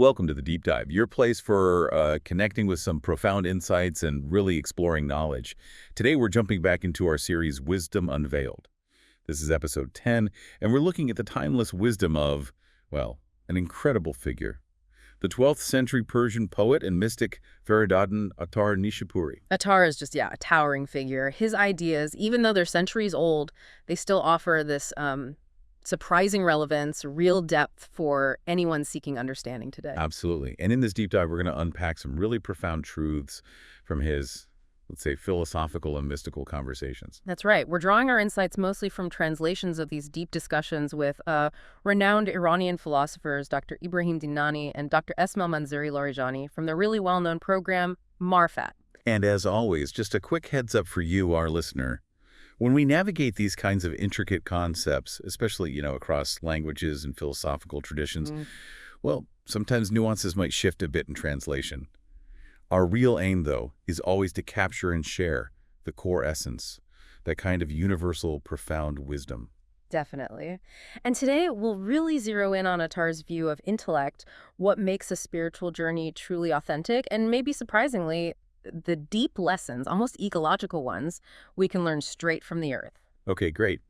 Welcome to the Deep Dive, your place for connecting with some profound insights and really exploring knowledge. Today we're jumping back into our series, Wisdom Unveiled. This is episode 10, and we're looking at the timeless wisdom of, well, an incredible figure. The 12th century Persian poet and mystic Feridaddin Attar Nishapuri. Attar is just, a towering figure. His ideas, even though they're centuries old, they still offer this surprising relevance, real depth for anyone seeking understanding today. Absolutely. And in this deep dive, we're going to unpack some really profound truths from his, let's say, philosophical and mystical conversations. That's right. We're drawing our insights mostly from translations of these deep discussions with renowned Iranian philosophers, Dr. Ibrahim Dinani and Dr. Esmail Manzuri Larijani, from the really well-known program, Marfat. And as always, just a quick heads up for you, our listener. When we navigate these kinds of intricate concepts, especially, across languages and philosophical traditions, well, sometimes nuances might shift a bit in translation. Our real aim, though, is always to capture and share the core essence, that kind of universal, profound wisdom. Definitely. And today, we'll really zero in on Attar's view of intellect, what makes a spiritual journey truly authentic, and maybe surprisingly, the deep lessons, almost ecological ones, we can learn straight from the earth. Okay, great.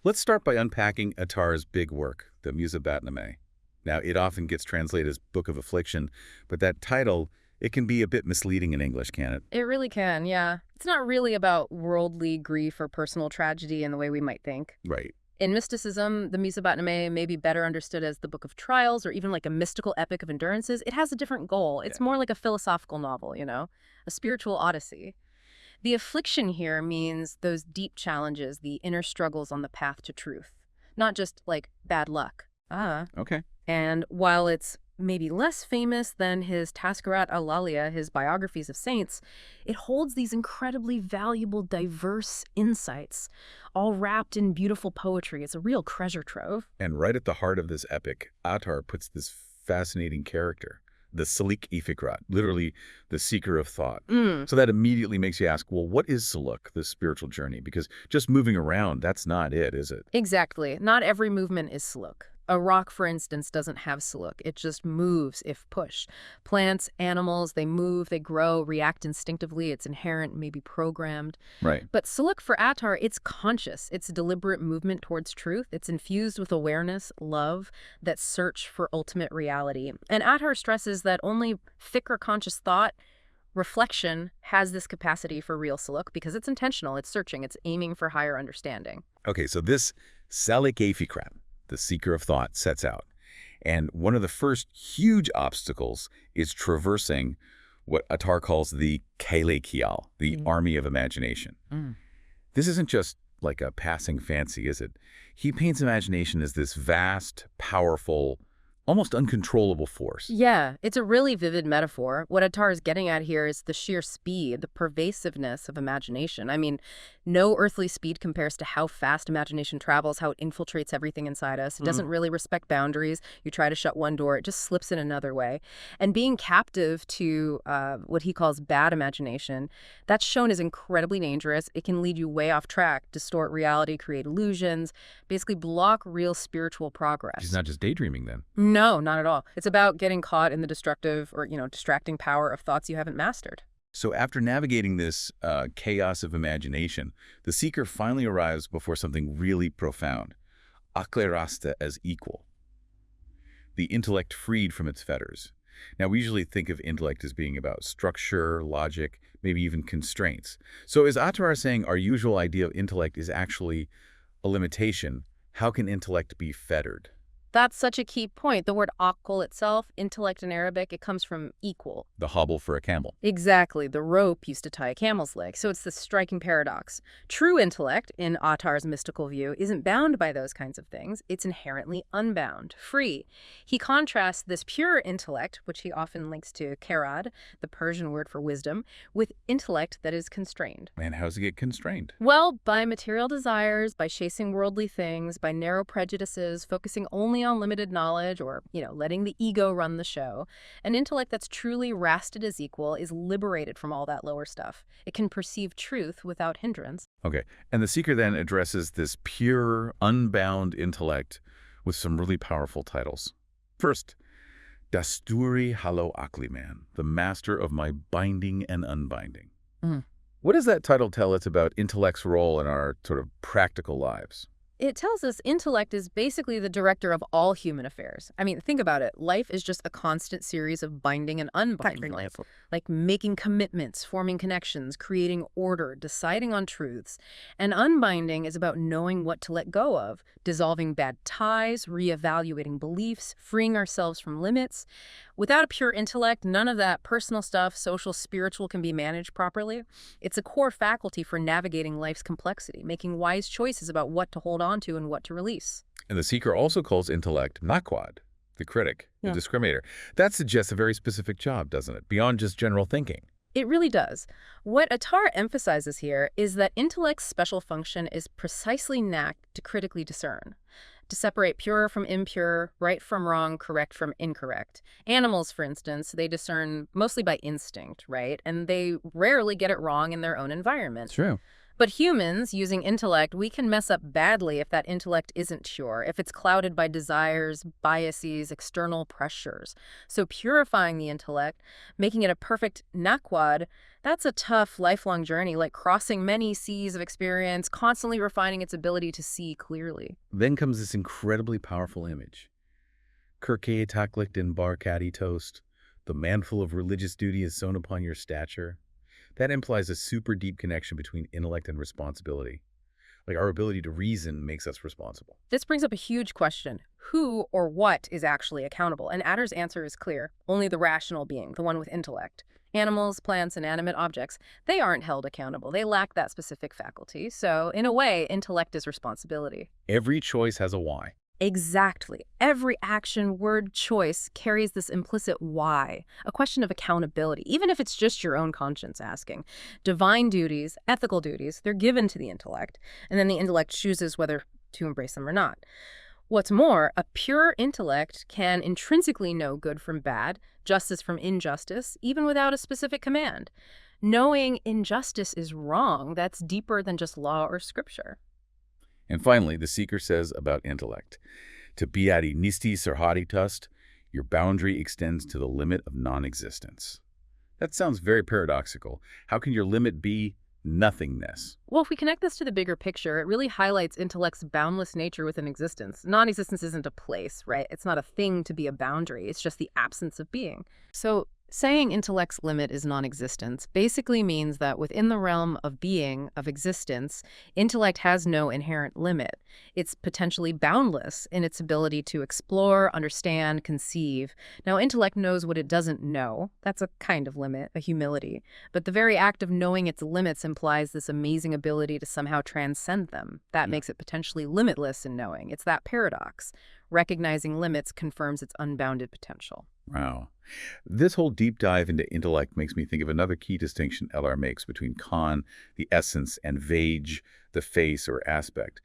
Let's start by unpacking Attar's big work, the Mysticism. Now, it often gets translated as Book of Affliction, but that title, it can be a bit misleading in English, can it? It really can, yeah. It's not really about worldly grief or personal tragedy in the way we might think. Right. In mysticism, the Mysticism may be better understood as the Book of Trials or even like a mystical epic of endurances. It has a different goal. It's more like a philosophical novel, a spiritual odyssey. The affliction here means those deep challenges, the inner struggles on the path to truth, not just like bad luck. Okay. And while it's maybe less famous than his Tazkirat al-Awliya, his biographies of saints, it holds these incredibly valuable, diverse insights, all wrapped in beautiful poetry. It's a real treasure trove. And right at the heart of this epic, Attar puts this fascinating character, the Salik Ifikrat, literally the seeker of thought. So that immediately makes you ask, well, what is Saluk, this spiritual journey? Because just moving around, that's not it, is it? Exactly. Not every movement is Saluk. A rock, for instance, doesn't have saluk. It just moves if pushed. Plants, animals, they move, they grow, react instinctively. It's inherent, maybe programmed. Right. But saluk for Attar, it's conscious. It's a deliberate movement towards truth. It's infused with awareness, love, that search for ultimate reality. And Attar stresses that only thicker conscious thought, reflection, has this capacity for real saluk because it's intentional, it's searching, it's aiming for higher understanding. Okay, so this Salik Ifikrat, the seeker of thought, sets out. And one of the first huge obstacles is traversing what Attar calls the khayal, the army of imagination. This isn't just like a passing fancy, is it? He paints imagination as this vast, powerful, almost uncontrollable force. Yeah, it's a really vivid metaphor. What Attar is getting at here is the sheer speed, the pervasiveness of imagination. I mean, no earthly speed compares to how fast imagination travels, how it infiltrates everything inside us. It doesn't really respect boundaries. You try to shut one door, it just slips in another way. And being captive to what he calls bad imagination, that's shown as incredibly dangerous. It can lead you way off track, distort reality, create illusions, basically block real spiritual progress. He's not just daydreaming then. No, not at all. It's about getting caught in the destructive or, distracting power of thoughts you haven't mastered. So after navigating this chaos of imagination, the seeker finally arrives before something really profound. Akle rasta as equal. The intellect freed from its fetters. Now, we usually think of intellect as being about structure, logic, maybe even constraints. So is Attar saying our usual idea of intellect is actually a limitation? How can intellect be fettered? That's such a key point. The word aql itself, intellect in Arabic, it comes from equal. The hobble for a camel. Exactly. The rope used to tie a camel's leg. So it's this striking paradox. True intellect, in Attar's mystical view, isn't bound by those kinds of things. It's inherently unbound, free. He contrasts this pure intellect, which he often links to kerad, the Persian word for wisdom, with intellect that is constrained. And how does it get constrained? Well, by material desires, by chasing worldly things, by narrow prejudices, focusing only on limited knowledge or, letting the ego run the show. An intellect that's truly rested as equal is liberated from all that lower stuff. It can perceive truth without hindrance. Okay. And the seeker then addresses this pure, unbound intellect with some really powerful titles. First, Dasturi halo akli man, the master of my binding and unbinding. Mm. What does that title tell us about intellect's role in our sort of practical lives? It tells us intellect is basically the director of all human affairs. I mean, think about it. Life is just a constant series of binding and unbinding, like making commitments, forming connections, creating order, deciding on truths. And unbinding is about knowing what to let go of, dissolving bad ties, reevaluating beliefs, freeing ourselves from limits. Without a pure intellect, none of that personal stuff, social, spiritual, can be managed properly. It's a core faculty for navigating life's complexity, making wise choices about what to hold on to and what to release. And the seeker also calls intellect nakwad, the critic, the discriminator. That suggests a very specific job, doesn't it? Beyond just general thinking. It really does. What Attar emphasizes here is that intellect's special function is precisely knack to critically discern, to separate pure from impure, right from wrong, correct from incorrect. Animals, for instance, they discern mostly by instinct, right? And they rarely get it wrong in their own environment. True. But humans, using intellect, we can mess up badly if that intellect isn't pure, if it's clouded by desires, biases, external pressures. So purifying the intellect, making it a perfect nakwad, that's a tough, lifelong journey, like crossing many seas of experience, constantly refining its ability to see clearly. Then comes this incredibly powerful image. Kirke taklicht in bar caddy toast. The manful of religious duty is sown upon your stature. That implies a super deep connection between intellect and responsibility. Like our ability to reason makes us responsible. This brings up a huge question. Who or what is actually accountable? And Attar's answer is clear. Only the rational being, the one with intellect. Animals, plants, inanimate objects, they aren't held accountable. They lack that specific faculty. So, in a way, intellect is responsibility. Every choice has a why. Exactly. Every action, word, choice carries this implicit why, a question of accountability, even if it's just your own conscience asking. Divine duties, ethical duties, they're given to the intellect, and then the intellect chooses whether to embrace them or not. What's more, a pure intellect can intrinsically know good from bad, justice from injustice, even without a specific command. Knowing injustice is wrong, that's deeper than just law or scripture. And finally, the seeker says about intellect, to biadi nisti sarhadi tust, your boundary extends to the limit of non-existence. That sounds very paradoxical. How can your limit be nothingness? Well, if we connect this to the bigger picture, it really highlights intellect's boundless nature within existence. Non-existence isn't a place, right? It's not a thing to be a boundary. It's just the absence of being. So saying intellect's limit is non-existence basically means that within the realm of being, of existence, intellect has no inherent limit. It's potentially boundless in its ability to explore, understand, conceive. Now, intellect knows what it doesn't know. That's a kind of limit, a humility. But the very act of knowing its limits implies this amazing ability to somehow transcend them. That makes it potentially limitless in knowing. It's that paradox. Recognizing limits confirms its unbounded potential. Wow. This whole deep dive into intellect makes me think of another key distinction Attar makes between Khan, the essence, and Vage, the face or aspect.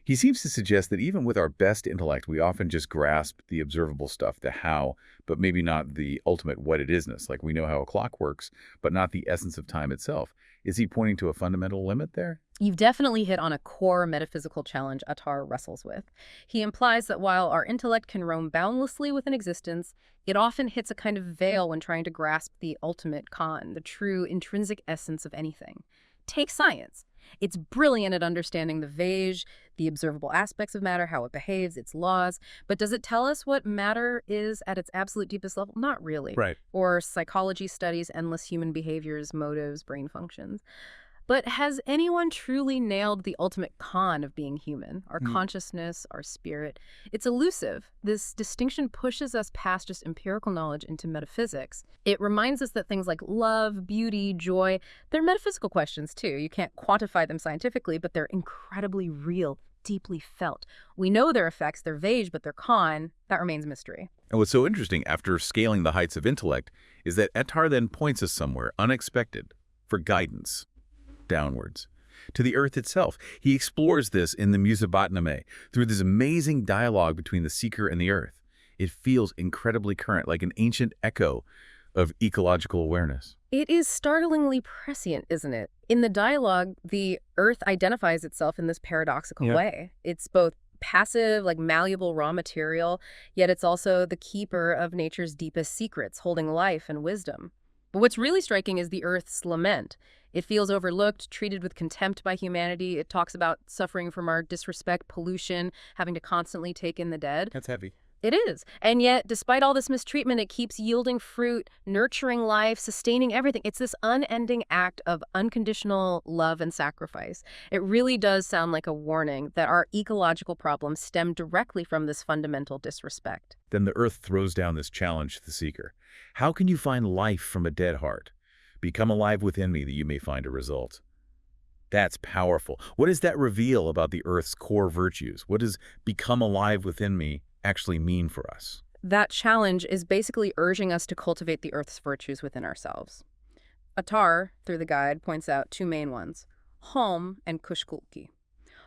He seems to suggest that even with our best intellect, we often just grasp the observable stuff, the how, but maybe not the ultimate what it isness. Like we know how a clock works, but not the essence of time itself. Is he pointing to a fundamental limit there? You've definitely hit on a core metaphysical challenge Attar wrestles with. He implies that while our intellect can roam boundlessly within existence, it often hits a kind of veil when trying to grasp the ultimate Khan, the true intrinsic essence of anything. Take science. It's brilliant at understanding the Vage, the observable aspects of matter, how it behaves, its laws. But does it tell us what matter is at its absolute deepest level? Not really. Right. Or psychology studies endless human behaviors, motives, brain functions. But has anyone truly nailed the ultimate con of being human? Our consciousness, our spirit. It's elusive. This distinction pushes us past just empirical knowledge into metaphysics. It reminds us that things like love, beauty, joy, they're metaphysical questions too. You can't quantify them scientifically, but they're incredibly real, deeply felt. We know their effects, they're Vage, but their con, that remains mystery. And what's so interesting after scaling the heights of intellect is that Attar then points us somewhere unexpected for guidance. Downwards to the earth itself. He explores this in the Musabatname through this amazing dialogue between the seeker and the earth. It feels incredibly current, like an ancient echo of ecological awareness. It is startlingly prescient, isn't it? In the dialogue, the earth identifies itself in this paradoxical way. It's both passive, like malleable raw material, yet it's also the keeper of nature's deepest secrets, holding life and wisdom. But what's really striking is the Earth's lament. It feels overlooked, treated with contempt by humanity. It talks about suffering from our disrespect, pollution, having to constantly take in the dead. That's heavy. It is. And yet, despite all this mistreatment, it keeps yielding fruit, nurturing life, sustaining everything. It's this unending act of unconditional love and sacrifice. It really does sound like a warning that our ecological problems stem directly from this fundamental disrespect. Then the Earth throws down this challenge to the seeker. How can you find life from a dead heart? Become alive within me that you may find a result. That's powerful. What does that reveal about the Earth's core virtues? What does become alive within me actually mean for us? That challenge is basically urging us to cultivate the Earth's virtues within ourselves. Attar, through the guide, points out two main ones, hom and kushkulki.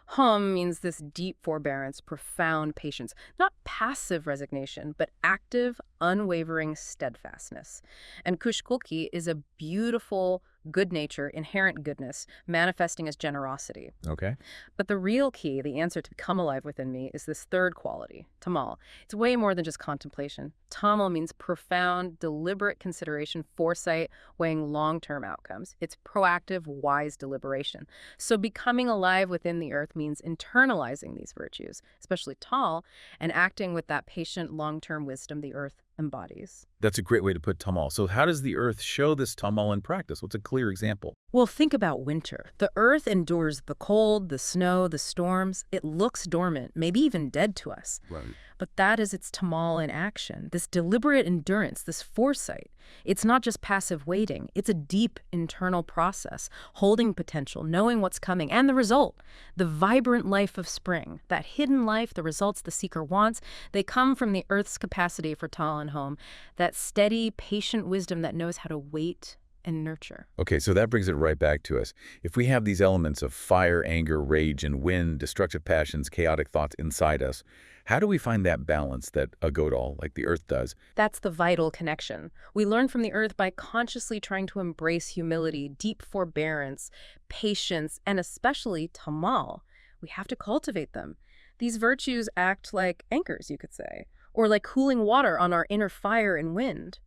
Hum means this deep forbearance, profound patience, not passive resignation, but active, unwavering steadfastness. And kushkulki is a beautiful good nature, inherent goodness, manifesting as generosity. Okay. But the real key, the answer to become alive within me, is this third quality, tamal. It's way more than just contemplation. Tamal means profound, deliberate consideration, foresight, weighing long-term outcomes. It's proactive, wise deliberation. So becoming alive within the earth means internalizing these virtues, especially tal, and acting with that patient, long-term wisdom the earth embodies. That's a great way to put tamal. So how does the Earth show this tamal in practice? What's a clear example? Well, think about winter. The earth endures the cold, the snow, the storms. It looks dormant, maybe even dead to us. Right. But that is its tamal in action, this deliberate endurance, this foresight. It's not just passive waiting. It's a deep internal process, holding potential, knowing what's coming, and the result, the vibrant life of spring, that hidden life, the results the seeker wants, they come from the earth's capacity for tal and home, that steady, patient wisdom that knows how to wait and nurture. Okay, so that brings it right back to us. If we have these elements of fire, anger, rage, and wind, destructive passions, chaotic thoughts inside us, how do we find that balance that a godal, like the earth, does? That's the vital connection. We learn from the earth by consciously trying to embrace humility, deep forbearance, patience, and especially tamal. We have to cultivate them. These virtues act like anchors, you could say, or like cooling water on our inner fire and wind.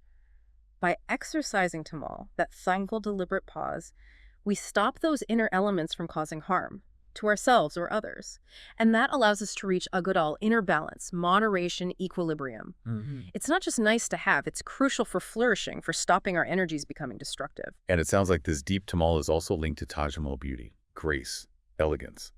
By exercising tamal, that thankful, deliberate pause, we stop those inner elements from causing harm to ourselves or others. And that allows us to reach agodal, inner balance, moderation, equilibrium. It's not just nice to have, it's crucial for flourishing, for stopping our energies becoming destructive. And it sounds like this deep tamal is also linked to Tajmal beauty, grace, elegance.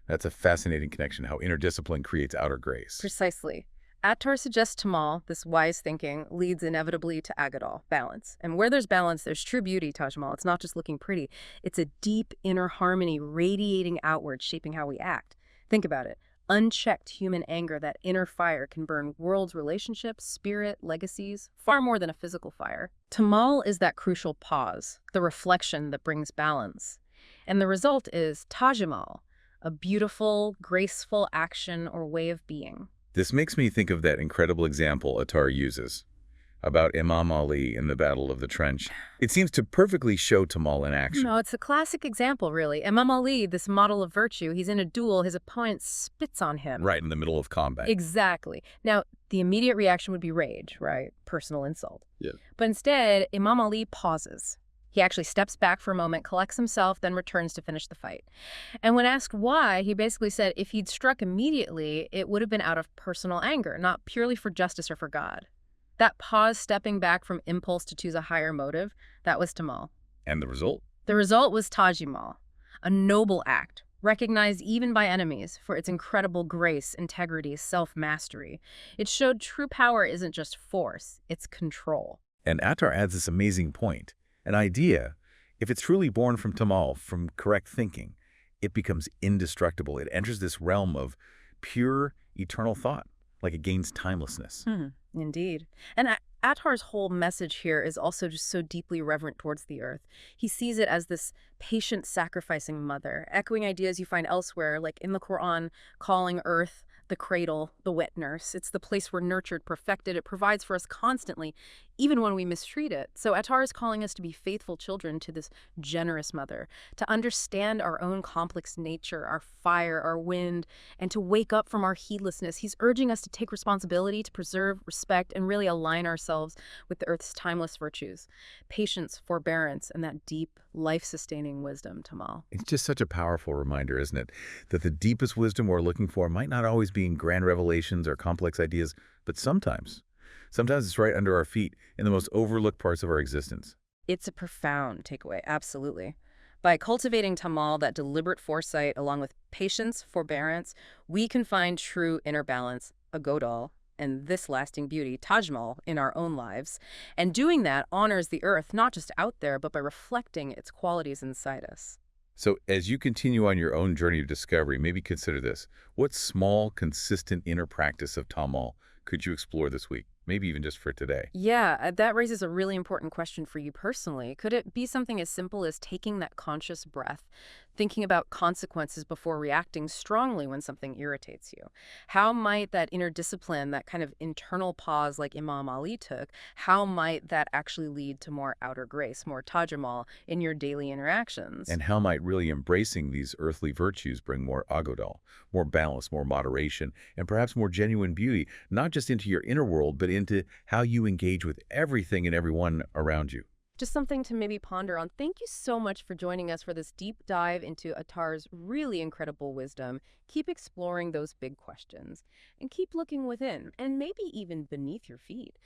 That's a fascinating connection, how inner discipline creates outer grace. Precisely. Attar suggests tamal, this wise thinking, leads inevitably to agodal, balance. And where there's balance, there's true beauty, Tajmal. It's not just looking pretty. It's a deep inner harmony radiating outward, shaping how we act. Think about it. Unchecked human anger, that inner fire, can burn worlds, relationships, spirit, legacies, far more than a physical fire. Tamal is that crucial pause, the reflection that brings balance. And the result is tajimal, a beautiful, graceful action or way of being. This makes me think of that incredible example Attar uses about Imam Ali in the Battle of the Trench. It seems to perfectly show tamal in action. No, it's a classic example, really. Imam Ali, this model of virtue, he's in a duel, his opponent spits on him. Right in the middle of combat. Exactly. Now, the immediate reaction would be rage, right? Personal insult. Yeah. But instead, Imam Ali pauses. He actually steps back for a moment, collects himself, then returns to finish the fight. And when asked why, he basically said if he'd struck immediately, it would have been out of personal anger, not purely for justice or for God. That pause, stepping back from impulse to choose a higher motive, that was tamal. And the result? The result was tajimal, a noble act, recognized even by enemies for its incredible grace, integrity, self-mastery. It showed true power isn't just force, it's control. And Attar adds this amazing point. An idea, if it's truly born from tamal, from correct thinking, it becomes indestructible. It enters this realm of pure, eternal thought, like it gains timelessness. Indeed. And Attar's whole message here is also just so deeply reverent towards the earth. He sees it as this patient, sacrificing mother, echoing ideas you find elsewhere, like in the Quran, calling earth the cradle, the wet nurse. It's the place we're nurtured, perfected. It provides for us constantly, even when we mistreat it. So Attar is calling us to be faithful children to this generous mother, to understand our own complex nature, our fire, our wind, and to wake up from our heedlessness. He's urging us to take responsibility, to preserve, respect, and really align ourselves with the earth's timeless virtues. Patience, forbearance, and that deep, life-sustaining wisdom, Tamal. It's just such a powerful reminder, isn't it? That the deepest wisdom we're looking for might not always be in grand revelations or complex ideas, but sometimes it's right under our feet in the most overlooked parts of our existence. It's a profound takeaway, absolutely. By cultivating Tamal, that deliberate foresight, along with patience, forbearance, we can find true inner balance, a godal, and this lasting beauty, Tajmal, in our own lives. And doing that honors the earth, not just out there, but by reflecting its qualities inside us. So as you continue on your own journey of discovery, maybe consider this. What small, consistent inner practice of Tamal could you explore this week? Maybe even just for today. Yeah, that raises a really important question for you personally. Could it be something as simple as taking that conscious breath, thinking about consequences before reacting strongly when something irritates you? How might that inner discipline, that kind of internal pause like Imam Ali took, how might that actually lead to more outer grace, more tajamal in your daily interactions? And how might really embracing these earthly virtues bring more agodal, more balance, more moderation, and perhaps more genuine beauty, not just into your inner world, but into how you engage with everything and everyone around you. Just something to maybe ponder on. Thank you so much for joining us for this deep dive into Attar's really incredible wisdom. Keep exploring those big questions and keep looking within and maybe even beneath your feet.